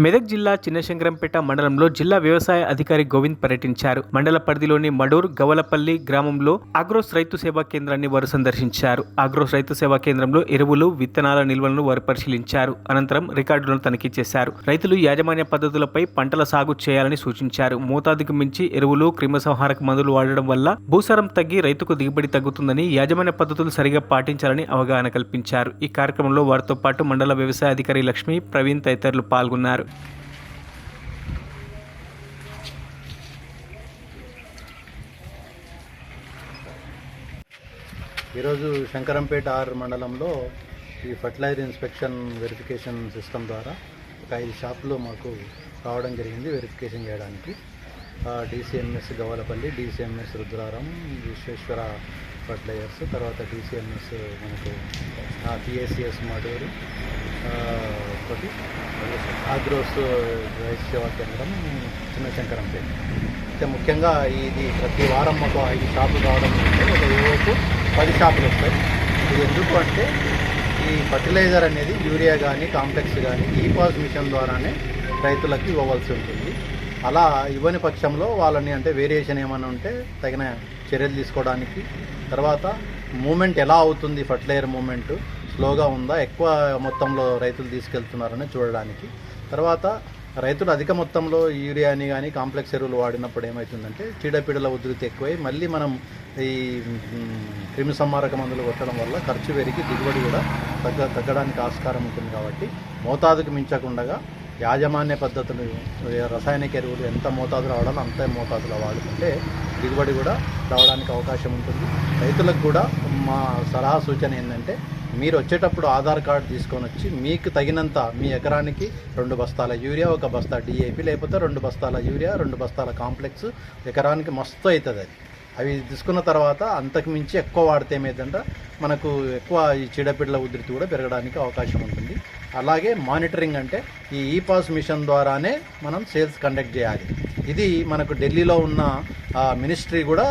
మెదక్ జిల్లా చిన్నశంకరంపేట మండలంలో జిల్లా వ్యవసాయ అధికారి గోవింద్ పర్యటించారు. మండల పరిధిలోని మడూర్ గవలపల్లి గ్రామంలో ఆగ్రోస్ రైతు సేవా కేంద్రాన్ని వారు సందర్శించారు. ఆగ్రోస్ రైతు సేవా కేంద్రంలో ఎరువులు, విత్తనాల నిల్వలను వారు పరిశీలించారు. అనంతరం రికార్డులను తనిఖీ చేశారు. రైతులు యాజమాన్య పద్ధతులపై పంటల సాగు చేయాలని సూచించారు. మోతాదుకు మించి ఎరువులు, క్రిమిసంహారక మందులు వాడడం వల్ల భూసారం తగ్గి రైతుకు దిగుబడి తగ్గుతుందని, యాజమాన్య పద్ధతులు సరిగా పాటించాలని అవగాహన కల్పించారు. ఈ కార్యక్రమంలో వారితో పాటు మండల వ్యవసాయ అధికారి లక్ష్మి, ప్రవీణ్ తదితరులు పాల్గొన్నారు. ఈరోజు శంకరంపేట మండలంలో ఈ ఫర్టిలైజర్ ఇన్స్పెక్షన్ వెరిఫికేషన్ సిస్టమ్ ద్వారా ఒక 5 షాపులు మాకు రావడం జరిగింది వెరిఫికేషన్ చేయడానికి. DCMS Gavalapalli, DCMS Rudraram, Vishweshwara fertilisers, తర్వాత DCMS మనకు PACS మడూరు, ఒకటి ఆగ్రోస్ రైతు సేవా కేంద్రం చిన్నశంకరంపేట. అయితే ముఖ్యంగా ఇది ప్రతి వారం మాకు 5 షాపులు రావడం జరిగింది. ఒక యువకు 10 షాపులు వస్తాయి. ఇది ఎందుకు అంటే ఈ ఫర్టిలైజర్ అనేది యూరియా కానీ, కాంప్లెక్స్ కానీ ఈపాస్ మిషన్ ద్వారానే రైతులకు ఇవ్వవలసి ఉంటుంది. అలా ఇవ్వని పక్షంలో వాళ్ళని అంటే వేరియేషన్ ఏమైనా ఉంటే తగిన చర్యలు తీసుకోవడానికి, తర్వాత మూమెంట్ ఎలా అవుతుంది, ఫర్టిలైజర్ మూమెంట్ స్లోగా ఉందా, ఎక్కువ మొత్తంలో రైతులు తీసుకెళ్తున్నారని చూడడానికి, తర్వాత రైతులు అధిక మొత్తంలో యూరియాని కానీ కాంప్లెక్స్ ఎరువులు వాడినప్పుడు ఏమవుతుందంటే చీడపీడల ఉధృతి ఎక్కువై మళ్ళీ మనం ఈ క్రిమి సంహారక మందులు కొట్టడం వల్ల ఖర్చు పెరిగి దిగుబడి కూడా తగ్గడానికి ఆస్కారం ఉంటుంది. కాబట్టి మోతాదుకు మించకుండా యాజమాన్య పద్ధతులు, రసాయనిక ఎరువులు ఎంత మోతాదులో వాడాలో అంత మోతాదులో వాడుకుంటే దిగుబడి కూడా రావడానికి అవకాశం ఉంటుంది. రైతులకు కూడా మా సలహా సూచన ఏంటంటే మీరు వచ్చేటప్పుడు ఆధార్ కార్డు తీసుకొని వచ్చి మీకు తగినంత మీ ఎకరానికి 2 బస్తాల యూరియా, 1 బస్తా DAP, లేకపోతే 2 బస్తాల యూరియా, 2 బస్తాల కాంప్లెక్స్ ఎకరానికి మస్తు అవుతుంది. అవి తీసుకున్న తర్వాత అంతకు మించి ఎక్కువ వాడితే ఏమైందంటే మనకు ఎక్కువ ఈ చీడపీడల ఉధృతి కూడా పెరగడానికి అవకాశం ఉంటుంది. అలాగే మానిటరింగ్ అంటే ఈ ఈపాస్ మిషన్ ద్వారానే మనం సేల్స్ కండక్ట్ చేయాలి. ఇది మనకు ఢిల్లీలో ఉన్న మినిస్ట్రీ కూడా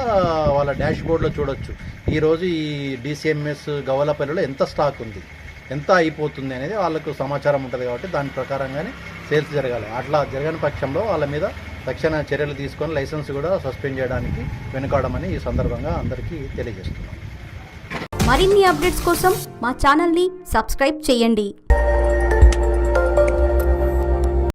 వాళ్ళ డాష్ బోర్డ్లో చూడొచ్చు. ఈరోజు ఈ DCMS గవలపల్లిలో ఎంత స్టాక్ ఉంది, ఎంత అయిపోతుంది అనేది వాళ్ళకు సమాచారం ఉంటుంది. కాబట్టి దాని ప్రకారంగానే సేల్స్ జరగాలి. అట్లా జరగని పక్షంలో వాళ్ళ మీద తక్షణ చర్యలు తీసుకొని లైసెన్స్ కూడా సస్పెండ్ చేయడానికి వెనుకాడమని ఈ సందర్భంగా అందరికీ తెలియజేస్తున్నాం. మరిన్ని అప్డేట్స్ కోసం మా ఛానల్ని సబ్స్క్రైబ్ చేయండి.